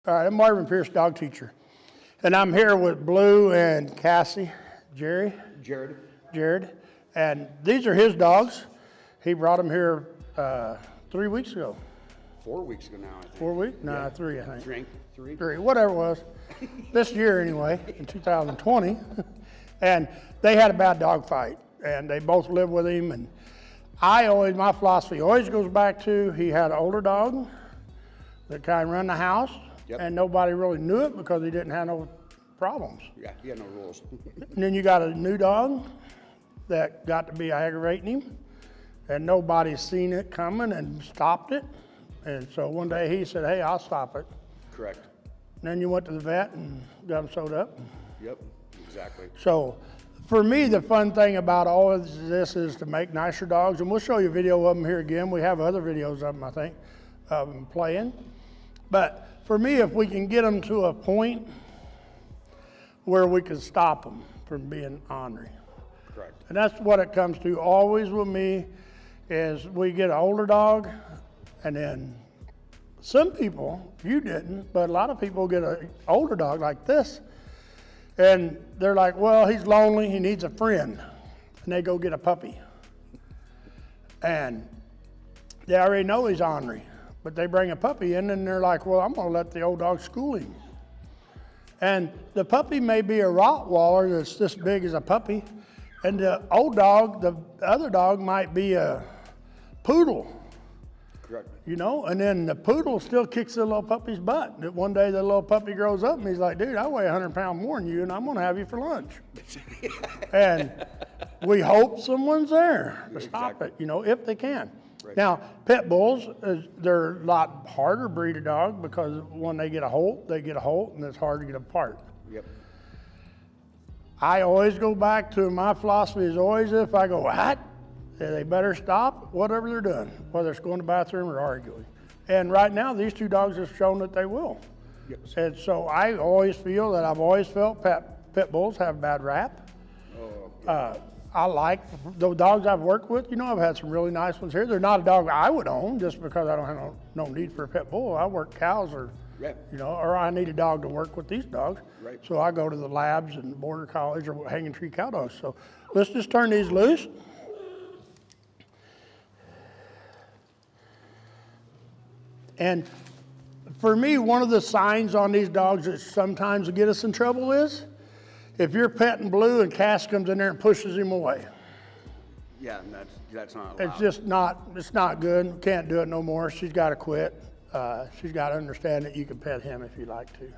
All right, I'm Marvin Pierce, dog teacher. And I'm here with Blue and Cassie, Jared. And these are his dogs. He brought them here 3 weeks ago. 4 weeks ago now, I think. 4 weeks? No, Yeah. 3, I think. Three? Whatever it was. This year anyway, in 2020. And they had a bad dog fight. And they both lived with him. And my philosophy always goes back to, he had an older dog that kind of run the house. Yep. And nobody really knew it because he didn't have no problems. Yeah, he had no rules. And then you got a new dog that got to be aggravating him, and nobody's seen it coming and stopped it. And so one day he said, hey, I'll stop it. Correct. And then you went to the vet and got him sewed up. Yep, exactly. So for me, the fun thing about all of this is to make nicer dogs, and we'll show you a video of them here again. We have other videos of them, I think, of them playing. But for me, if we can get them to a point where we can stop them from being ornery. Correct. And that's what it comes to always with me, is we get an older dog, and then some people, you didn't, but a lot of people get an older dog like this, and they're like, well, he's lonely, he needs a friend, and they go get a puppy. And they already know he's ornery. But they bring a puppy in and they're like, well, I'm gonna let the old dog school him. And the puppy may be a Rottweiler that's this big as a puppy, and the old dog, the other dog might be a poodle. Correct. You know, and then the poodle still kicks the little puppy's butt. That one day the little puppy grows up and he's like, dude, I weigh 100 pounds more than you and I'm gonna have you for lunch. And we hope someone's there to stop it, you know, if they can. Right. Now, pit bulls, they're a lot harder breed of dog because when they get a holt, and it's hard to get apart. Yep. I always go back to, my philosophy is always, if I go, what? They better stop whatever they're doing, whether it's going to the bathroom or arguing. And right now, these two dogs have shown that they will. Yep. And so I always feel that I've always felt pit bulls have a bad rap. Oh, yeah. I like the dogs I've worked with. You know, I've had some really nice ones here. They're not a dog I would own just because I don't have no need for a pit bull. I work cows or, you know, or I need a dog to work with these dogs. Right. So I go to the labs and border collies or hanging tree cow dogs. So let's just turn these loose. And for me, one of the signs on these dogs that sometimes get us in trouble is, if you're petting Blue and Cass comes in there and pushes him away. Yeah, and that's not allowed. It's just it's not good. Can't do it no more. She's got to quit. She's got to understand that you can pet him if you like to.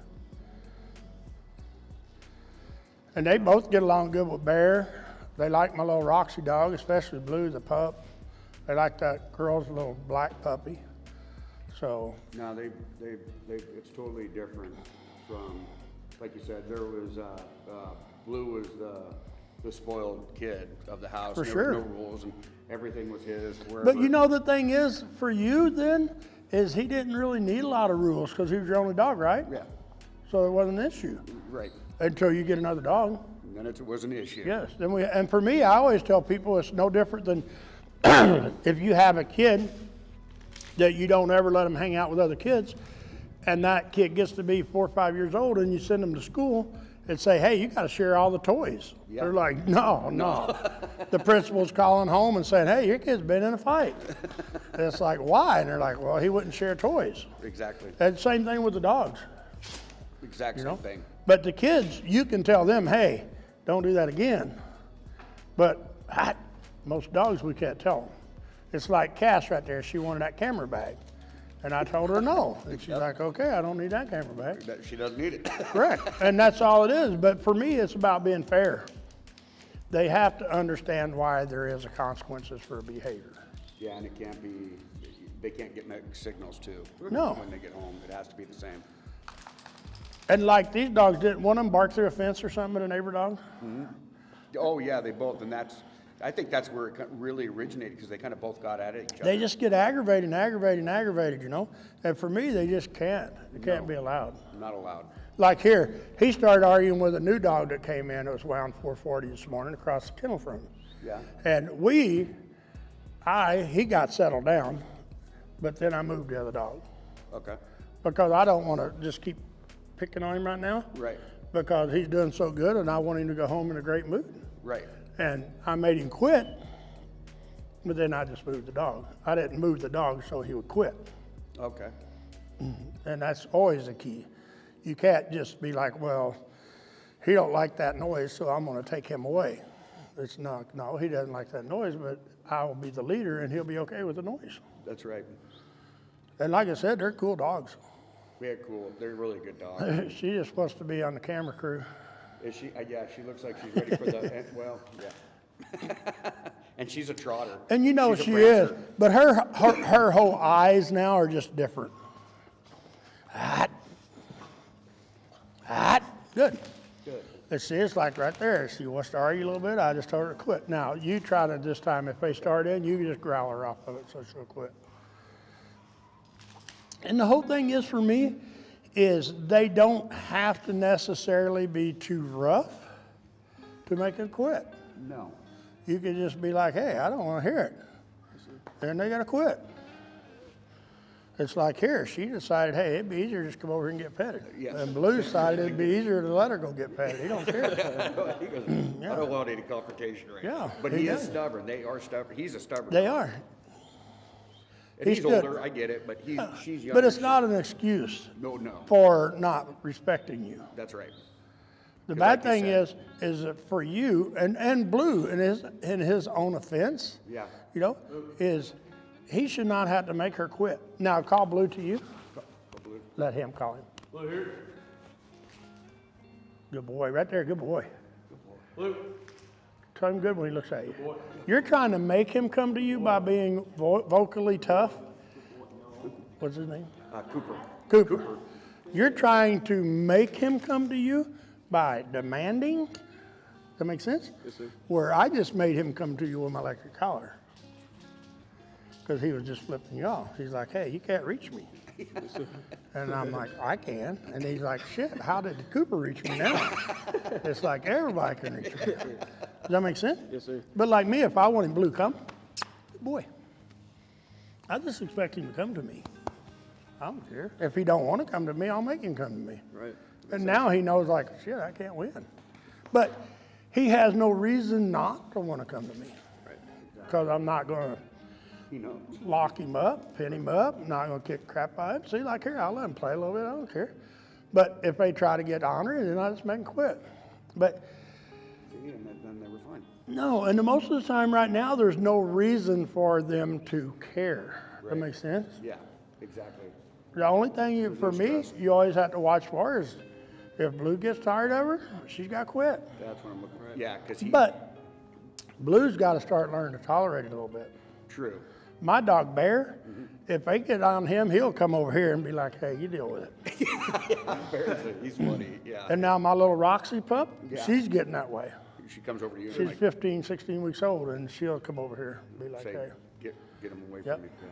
And they both get along good with Bear. They like my little Roxy dog, especially Blue, the pup. They like that girl's little black puppy. So. No, it's totally different from, like you said, there was, Blue was the spoiled kid of the house. For there sure. were no rules and everything was his. But you know, the thing is, for you then, is he didn't really need a lot of rules because he was your only dog, right? Yeah. So it wasn't an issue. Right. Until you get another dog. And then it was an issue. Yes. And for me, I always tell people it's no different than if you have a kid that you don't ever let them hang out with other kids, and that kid gets to be 4 or 5 years old and you send them to school and say, hey, you got to share all the toys. Yep. They're like, no. The principal's calling home and saying, hey, your kid's been in a fight. And it's like, why? And they're like, well, he wouldn't share toys. Exactly. And same thing with the dogs. Exact same thing. But the kids, you can tell them, hey, don't do that again. But most dogs, we can't tell them. It's like Cass right there. She wanted that camera bag. And I told her no. And she's like, okay, I don't need that camera bag. She doesn't need it. Correct. And that's all it is. But for me, it's about being fair. They have to understand why there is a consequences for behavior. Yeah, and it can't be, they can't get mixed signals too. No. When they get home, it has to be the same. And like these dogs, didn't one of them bark through a fence or something at a neighbor dog? Mm-hmm. Oh yeah, they both, and I think that's where it really originated because they kind of both got at it. They just get aggravated, you know? And for me, they just can't. It can't be allowed. Not allowed. Like here, he started arguing with a new dog that came in. It was wound 440 this morning across the kennel from him. Yeah. And he got settled down, but then I moved the other dog. Okay. because I don't want to just keep picking on him right now. Right. Because he's doing so good and I want him to go home in a great mood. Right. And I made him quit, but then I just moved the dog. I didn't move the dog so he would quit. Okay. And that's always the key. You can't just be like, well, he don't like that noise, so I'm gonna take him away. It's not, no, he doesn't like that noise, but I will be the leader and he'll be okay with the noise. That's right. And like I said, they're cool dogs. Yeah, cool. They're really good dogs. She just wants to be on the camera crew. Is she? Yeah, she looks like she's ready for the, well, yeah. And she's a trotter. And you know She's a she prancer. is, but her whole eyes now are just different. Good. Good. And see, it's like right there. She wants to argue a little bit. I just told her to quit. Now, you try to this time, if they start in, you can just growl her off of it so she'll quit. And the whole thing is for me, is they don't have to necessarily be too rough to make it quit. No. You could just be like, hey, I don't want to hear it. Then they got to quit. It's like here, she decided, hey, it'd be easier to just come over here and get petted. Yes. And Blue decided it'd be easier to let her go get petted. He don't care. He goes, I don't want any confrontation right now. Yeah, But he he is does. stubborn. They are stubborn. He's a stubborn They dog. are. And he's He's good. older, I get it, but she's younger. But it's not an excuse No, no. for not respecting you. That's right. The 'Cause bad like you thing said- is that for you and Blue in his own offense, Yeah. you know, is he should not have to make her quit. Now call Blue to you. Blue. Let him call him. Blue here. Good boy, right there, good boy. Blue. Tell him good when he looks at you. You're trying to make him come to you by being vocally tough. What's his name? Cooper. Cooper. You're trying to make him come to you by demanding. That make sense? Yes, sir. Where I just made him come to you with my electric collar. Because he was just flipping you off. He's like, hey, you can't reach me. And I'm like, I can. And he's like, shit, how did Cooper reach me now? It's like everybody can reach me. Does that make sense? Yes, sir. But like me, if I want him Blue come, boy, I just expect him to come to me. I don't care. If he don't want to come to me, I'll make him come to me. Right. And now he knows like, shit, I can't win. But he has no reason not to want to come to me. Right. Because I'm not going to He knows. lock him up, pin him up, not going to kick crap out of him. See, like here, I'll let him play a little bit, I don't care. But if they try to get ornery, then I just make them quit. But See, and then they were fine. no, and most of the time right now, there's no reason for them to care. That Right. makes sense? Yeah, exactly. The only thing for me, stress. you always have to watch for is if Blue gets tired of her, she's got to quit. That's what I'm looking for. Yeah, because he. But Blue's got to start learning to tolerate it a little bit. True. My dog Bear, if they get on him, he'll come over here and be like, hey, you deal with it. He's funny. Yeah. And now my little Roxy pup, Yeah. she's getting that way. She comes over to you and She's like, 15, 16 weeks old, and she'll come over here and be like, say, hey. get him away Yep. from me. Yeah.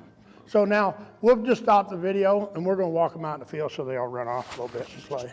So now we'll just stop the video and we're going to walk them out in the field so they all run off a little bit and play.